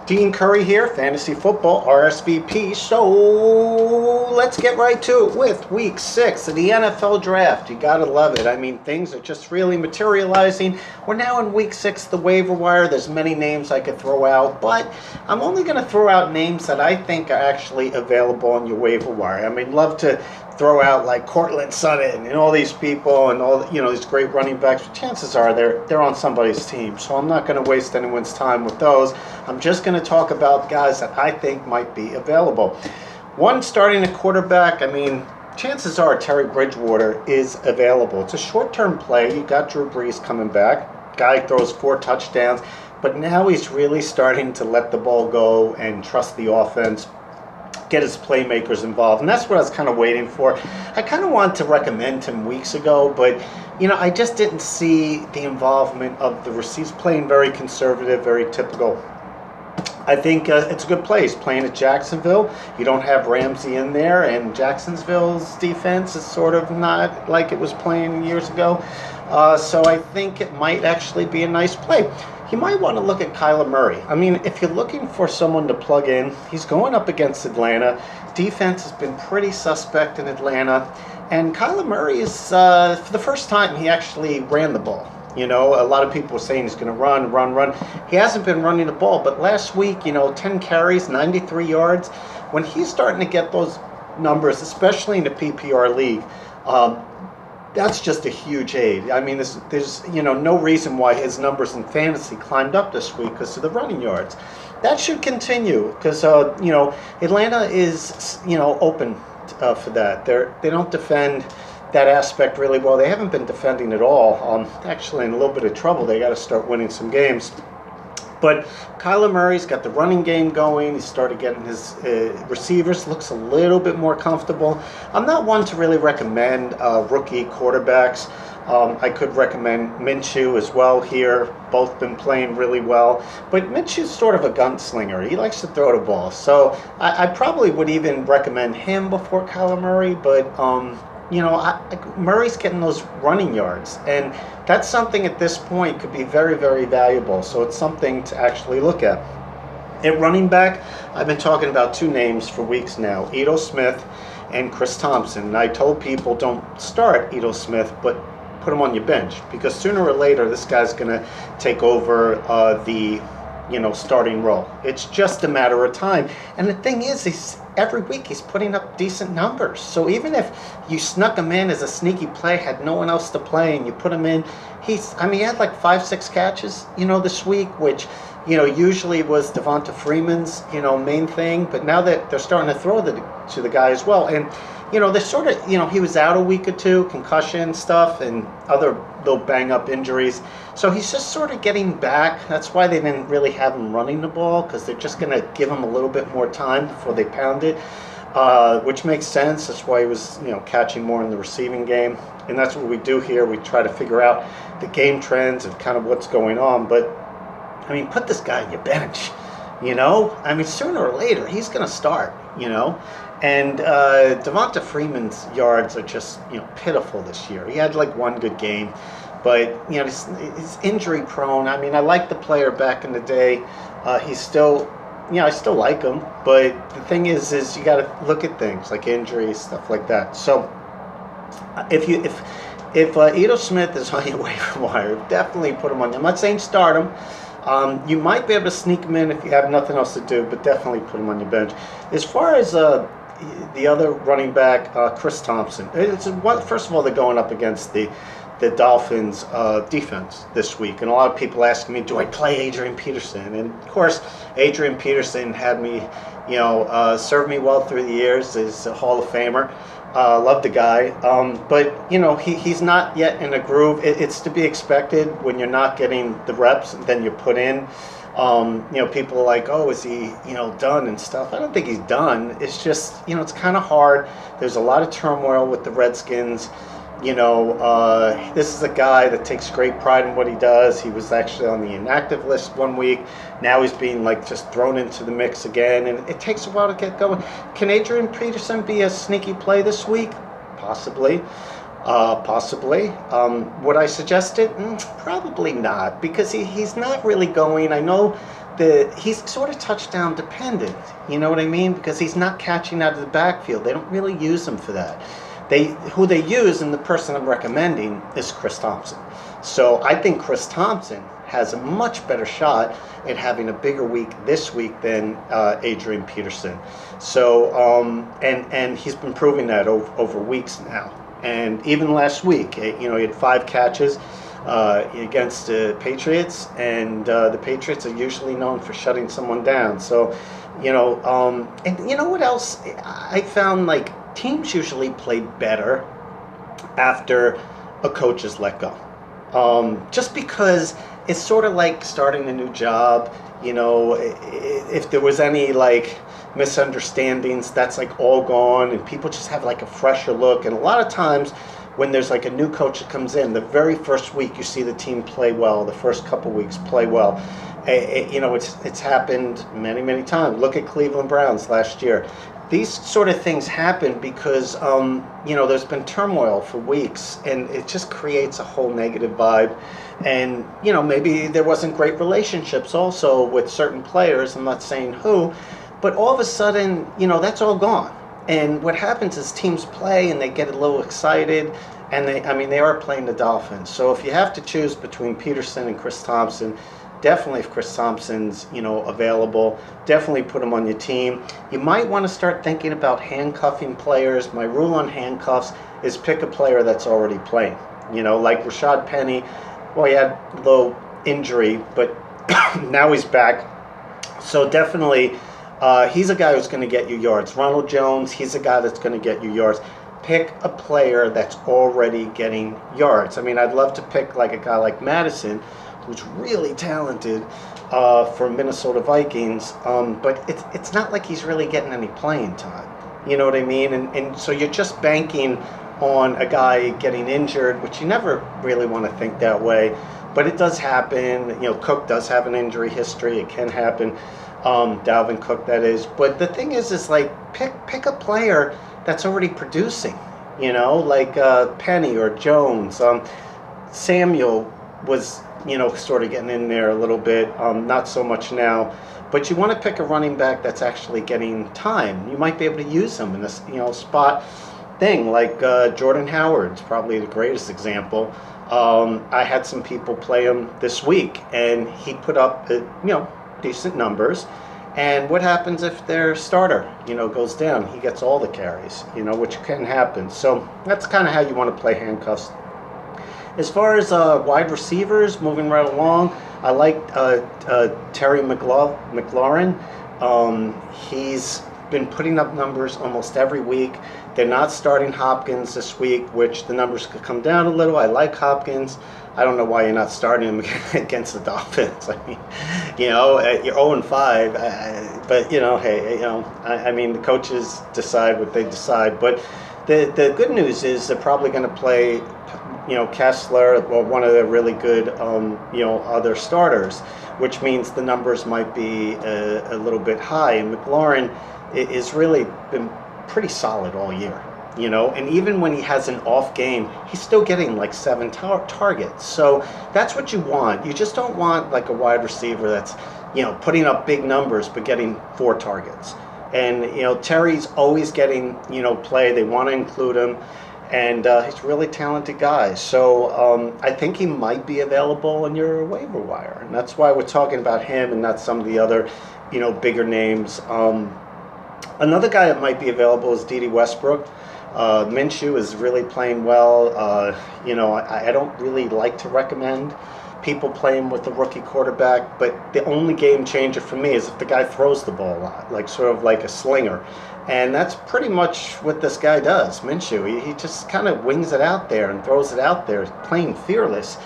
Dean Curry here, Fantasy Football, RSVP. So let's get right to it with Week 6 of the NFL Draft. You gotta love it. I mean, things are just really materializing. We're now in Week 6 of the waiver wire. There's many names I could throw out, but I'm only going to throw out names that I think are actually available on your waiver wire. I mean, love to throw out like Cortland Sutton and all these people and all these great running backs. But chances are they're on somebody's team, so I'm not going to waste anyone's time with those. I'm just going to talk about guys that I think might be available. One, starting a quarterback. I mean, chances are Terry Bridgewater is available. It's a short-term play. You got Drew Brees coming back. Guy throws 4 touchdowns, but now he's really starting to let the ball go and trust the offense, get his playmakers involved, and that's what I was kind of waiting for. I kind of wanted to recommend him weeks ago, but I just didn't see the involvement of the receivers. Playing very conservative, very typical. I think it's a good place. Playing at Jacksonville, you don't have Ramsey in there, and Jacksonville's defense is sort of not like it was playing years ago. So I think it might actually be a nice play. You might want to look at Kyler Murray. I mean, if you're looking for someone to plug in, he's going up against Atlanta. Defense has been pretty suspect in Atlanta. And Kyler Murray is, for the first time, he actually ran the ball. A lot of people were saying he's going to run. He hasn't been running the ball, but last week, 10 carries, 93 yards. When he's starting to get those numbers, especially in the PPR league, that's just a huge aid. I mean, there's no reason why his numbers in fantasy climbed up this week because of the running yards. That should continue because Atlanta is open for that. They don't defend that aspect really well. They haven't been defending at all. Actually, in a little bit of trouble. They got to start winning some games. But Kyler Murray's got the running game going. He started getting his receivers. Looks a little bit more comfortable. I'm not one to really recommend rookie quarterbacks. I could recommend Minshew as well here. Both been playing really well. But Minshew's sort of a gunslinger. He likes to throw the ball. So I probably would even recommend him before Kyler Murray. But Murray's getting those running yards, and that's something at this point could be very, very valuable. So it's something to actually look at. At running back, I've been talking about 2 names for weeks now, Ito Smith and Chris Thompson. And I told people don't start Ito Smith, but put him on your bench, because sooner or later this guy's going to take over the starting role. It's just a matter of time. And the thing is, every week he's putting up decent numbers. So even if you snuck him in as a sneaky play, had no one else to play, and you put him in, he had like 5-6 catches, this week, which, usually was Devonta Freeman's, main thing. But now that they're starting to throw to the guy as well. And, they're sort of, he was out a week or 2, concussion stuff and other little bang-up injuries. So he's just sort of getting back. That's why they didn't really have him running the ball, because they're just going to give him a little bit more time before they pound it, which makes sense. That's why he was, catching more in the receiving game. And that's what we do here. We try to figure out the game trends and kind of what's going on. But, I mean, put this guy on your bench, I mean, sooner or later, he's going to start, And Devonta Freeman's yards are just, pitiful this year. He had like 1 good game, but, he's injury prone. I mean, I liked the player back in the day. He's still, I still like him, but the thing is you got to look at things like injuries, stuff like that. So if Ito Smith is on your waiver wire, definitely put him on. I'm not saying start him. You might be able to sneak him in if you have nothing else to do, but definitely put him on your bench. As far as the other running back, Chris Thompson, first of all, they're going up against the Dolphins' defense this week, and a lot of people asking me, do I play Adrian Peterson? And of course, Adrian Peterson had me, served me well through the years. He's a Hall of Famer. Love the guy, but he's not yet in a groove. It's to be expected when you're not getting the reps and then you put in. People are like, oh, is he done and stuff. I don't think he's done. It's just it's kind of hard. There's a lot of turmoil with the Redskins. This is a guy that takes great pride in what he does. He was actually on the inactive list 1 week. Now he's being just thrown into the mix again, and it takes a while to get going. Can Adrian Peterson be a sneaky play this week? Possibly. Would I suggest it? Probably not, because he's not really going. I know he's sort of touchdown dependent. You know what I mean? Because he's not catching out of the backfield. They don't really use him for that. Who they use, and the person I'm recommending is Chris Thompson. So I think Chris Thompson has a much better shot at having a bigger week this week than Adrian Peterson. So and he's been proving that over weeks now. And even last week, he had 5 catches against the Patriots, and the Patriots are usually known for shutting someone down. So, and you know what else? I found, like, teams usually play better after a coach is let go. Just because it's sort of like starting a new job. If there was any, like, misunderstandings, that's, like, all gone, and people just have, like, a fresher look. And a lot of times when there's, like, a new coach that comes in, the very first week you see the team play well, the first couple weeks play well. It's happened many, many times. Look at Cleveland Browns last year. These sort of things happen because, there's been turmoil for weeks, and it just creates a whole negative vibe. And, maybe there wasn't great relationships also with certain players. I'm not saying who, but all of a sudden, that's all gone. And what happens is teams play and they get a little excited, and they are playing the Dolphins. So if you have to choose between Peterson and Chris Thompson, definitely if Chris Thompson's, available, definitely put him on your team. You might want to start thinking about handcuffing players. My rule on handcuffs is pick a player that's already playing. Like Rashad Penny. Well, he had a little injury, but now he's back. So definitely, he's a guy who's going to get you yards. Ronald Jones, he's a guy that's going to get you yards. Pick a player that's already getting yards. I'd love to pick like a guy like Madison, who's really talented for Minnesota Vikings, but it's not like he's really getting any playing time. You know what I mean? And so you're just banking on a guy getting injured, which you never really want to think that way, but it does happen. Cook does have an injury history. It can happen. Dalvin Cook, that is. But the thing is like pick a player that's already producing. Like Penny or Jones. Samuel was sort of getting in there a little bit, not so much now. But you want to pick a running back that's actually getting time. You might be able to use him in this, spot thing. Like Jordan Howard's probably the greatest example. I had some people play him this week, and he put up, decent numbers. And what happens if their starter, goes down? He gets all the carries, which can happen. So that's kind of how you want to play handcuffs. As far as wide receivers, moving right along, I like Terry McLaurin. He's been putting up numbers almost every week. They're not starting Hopkins this week, which the numbers could come down a little. I like Hopkins. I don't know why you're not starting him against the Dolphins. You're 0-5, but hey, the coaches decide what they decide. But the good news is they're probably going to play, Kessler or one of the really good, other starters, which means the numbers might be a little bit high. And McLaurin is really been pretty solid all year, and even when he has an off game, he's still getting like 7 targets. So that's what you want. You just don't want like a wide receiver that's, putting up big numbers but getting 4 targets. And, Terry's always getting, play. They want to include him. And he's a really talented guy. So I think he might be available on your waiver wire. And that's why we're talking about him and not some of the other, bigger names. Another guy that might be available is Dede Westbrook. Minshew is really playing well. I don't really like to recommend people playing with a rookie quarterback, but the only game changer for me is if the guy throws the ball a lot, like sort of like a slinger. And that's pretty much what this guy does, Minshew. He just kind of wings it out there and throws it out there, playing fearless.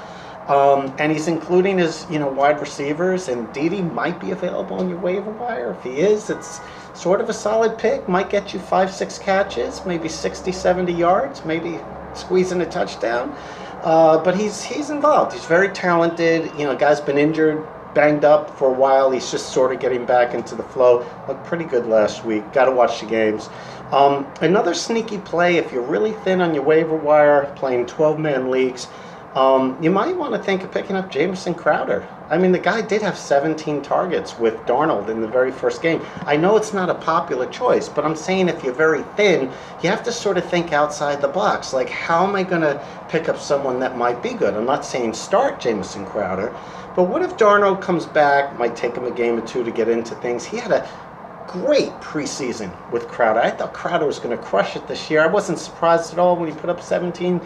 And he's including his, wide receivers, and Dede might be available on your waiver wire. If he is, it's sort of a solid pick. Might get you 5-6 catches, maybe 60-70 yards, maybe squeezing a touchdown. But he's involved. He's very talented. Guy's been injured, banged up for a while. He's just sort of getting back into the flow. Looked pretty good last week. Got to watch the games. Another sneaky play, if you're really thin on your waiver wire, playing 12-man leagues, You might want to think of picking up Jamison Crowder. I mean, the guy did have 17 targets with Darnold in the very first game. I know it's not a popular choice, but I'm saying if you're very thin, you have to sort of think outside the box. Like, how am I going to pick up someone that might be good? I'm not saying start Jamison Crowder, but what if Darnold comes back, might take him a game or two to get into things? He had a great preseason with Crowder. I thought Crowder was going to crush it this year. I wasn't surprised at all when he put up 17,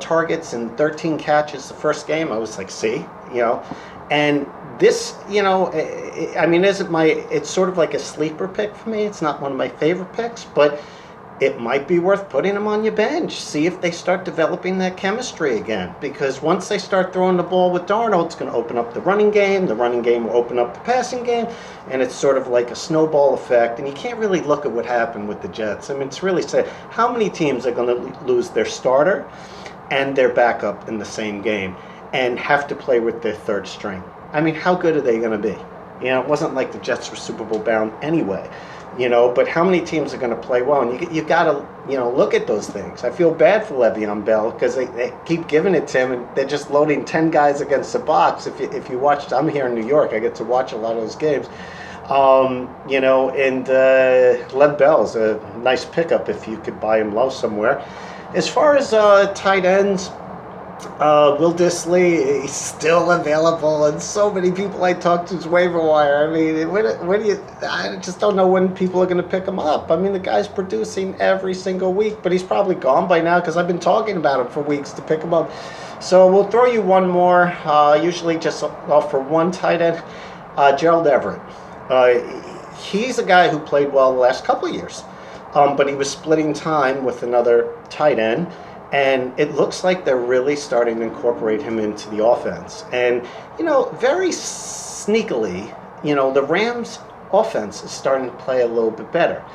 targets and 13 catches the first game. I was like, see, and this, I mean, it's sort of like a sleeper pick for me. It's not one of my favorite picks, but it might be worth putting them on your bench. See if they start developing that chemistry again. Because once they start throwing the ball with Darnold, it's going to open up the running game. The running game will open up the passing game. And it's sort of like a snowball effect. And you can't really look at what happened with the Jets. I mean, it's really sad. How many teams are going to lose their starter and their backup in the same game and have to play with their third string? I mean, how good are they going to be? It wasn't like the Jets were Super Bowl bound anyway. But how many teams are going to play well? And you got to, look at those things. I feel bad for Le'Veon Bell because they keep giving it to him, and they're just loading 10 guys against the box. If you watched, I'm here in New York. I get to watch a lot of those games. And Lev Bell's a nice pickup if you could buy him low somewhere. As far as tight ends, Will Dissly, he's still available, and so many people I talk to is waiver wire. I mean, I just don't know when people are going to pick him up. I mean, the guy's producing every single week, but he's probably gone by now because I've been talking about him for weeks to pick him up. So we'll throw you one more, usually just offer one tight end, Gerald Everett. He's a guy who played well the last couple of years, but he was splitting time with another tight end. And it looks like they're really starting to incorporate him into the offense. And, very sneakily, the Rams' offense is starting to play a little bit better.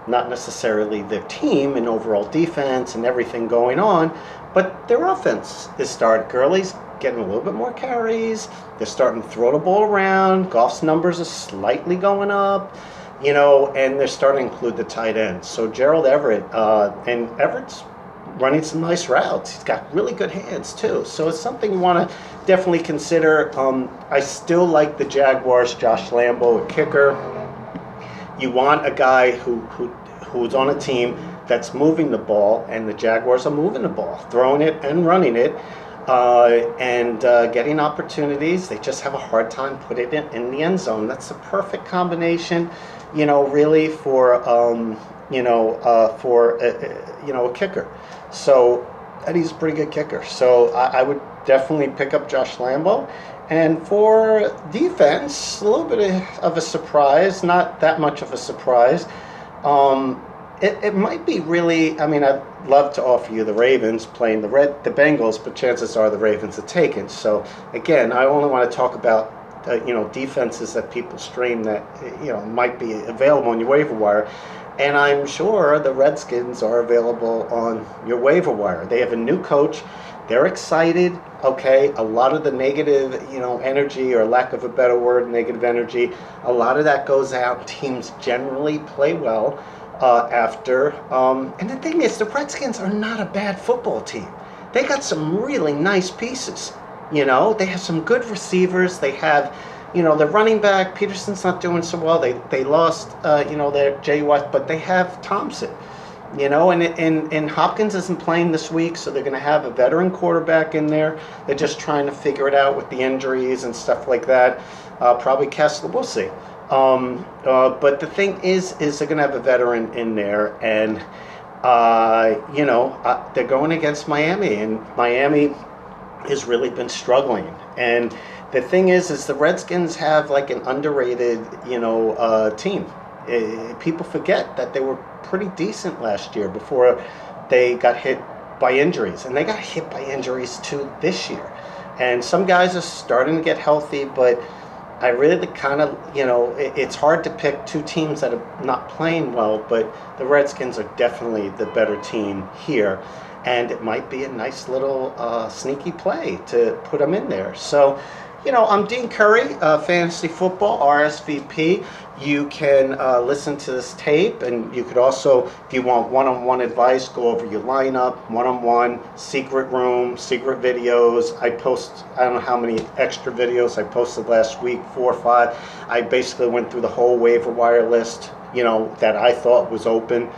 Not necessarily their team and overall defense and everything going on, but their offense is starting. Gurley's getting a little bit more carries. They're starting to throw the ball around. Goff's numbers are slightly going up, and they're starting to include the tight ends. So Gerald Everett, and Everett's running some nice routes. He's got really good hands too. So it's something you want to definitely consider. I still like the Jaguars, Josh Lambo, a kicker. You want a guy who's on a team that's moving the ball, and the Jaguars are moving the ball, throwing it and running it, and getting opportunities. They just have a hard time putting it in the end zone. That's the perfect combination, really for a kicker. So, and he's a pretty good kicker. So I would definitely pick up Josh Lambo. And for defense, a little bit of a surprise, not that much of a surprise. It might be really, I mean, I'd love to offer you the Ravens playing the Bengals, but chances are the Ravens are taken. So again, I only want to talk about defenses that people stream that might be available on your waiver wire. And I'm sure the Redskins are available on your waiver wire. They have a new coach. They're excited. Okay, a lot of the negative, energy, or lack of a better word, negative energy, a lot of that goes out. Teams generally play well after. And the thing is, the Redskins are not a bad football team. They got some really nice pieces. They have some good receivers. They have, their running back, Peterson's not doing so well. They lost, their Jay Watt, but they have Thompson, and Hopkins isn't playing this week, so they're going to have a veteran quarterback in there. They're just trying to figure it out with the injuries and stuff like that. Probably Kessler, we'll see. But the thing is they're going to have a veteran in there, and, they're going against Miami, and Miami has really been struggling. And the thing is the Redskins have like an underrated, team. People forget that they were pretty decent last year before they got hit by injuries. And they got hit by injuries too this year. And some guys are starting to get healthy, but I really kind of, it's hard to pick two teams that are not playing well, but the Redskins are definitely the better team here. And it might be a nice little sneaky play to put them in there. So, I'm Dean Curry, Fantasy Football, RSVP. You can listen to this tape, and you could also, if you want one-on-one advice, go over your lineup, one-on-one, secret room, secret videos. I post, I don't know how many extra videos I posted last week, 4 or 5. I basically went through the whole waiver wire list, that I thought was open.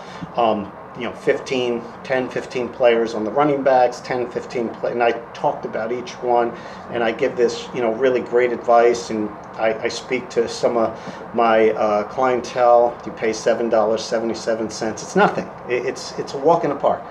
10, 15 players on the running backs, 10, 15 and I talked about each one, and I give this, really great advice, and I speak to some of my clientele. You pay $7.77. It's nothing. It's a walk in the park.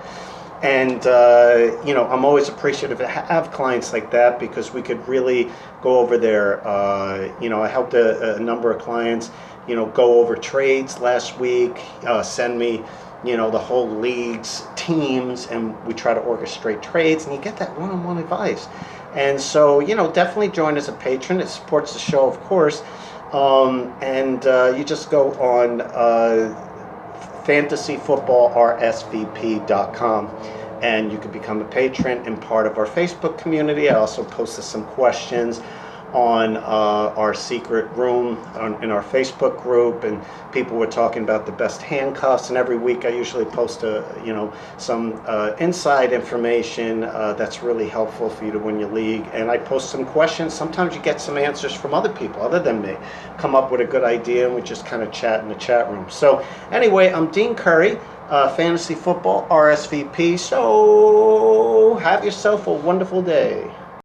And, I'm always appreciative to have clients like that, because we could really go over their, I helped a number of clients, go over trades last week, send me, the whole league's teams, and we try to orchestrate trades, and you get that one-on-one advice. And so, definitely join as a patron. It supports the show, of course. And you just go on fantasyfootballrsvp.com, and you can become a patron and part of our Facebook community. I also posted some questions on our secret room in our Facebook group, and people were talking about the best handcuffs, and every week I usually post some inside information that's really helpful for you to win your league. And I post some questions. Sometimes you get some answers from other people other than me, come up with a good idea, and we just kind of chat in the chat room. So anyway, I'm Dean Curry, Fantasy Football, RSVP. So have yourself a wonderful day.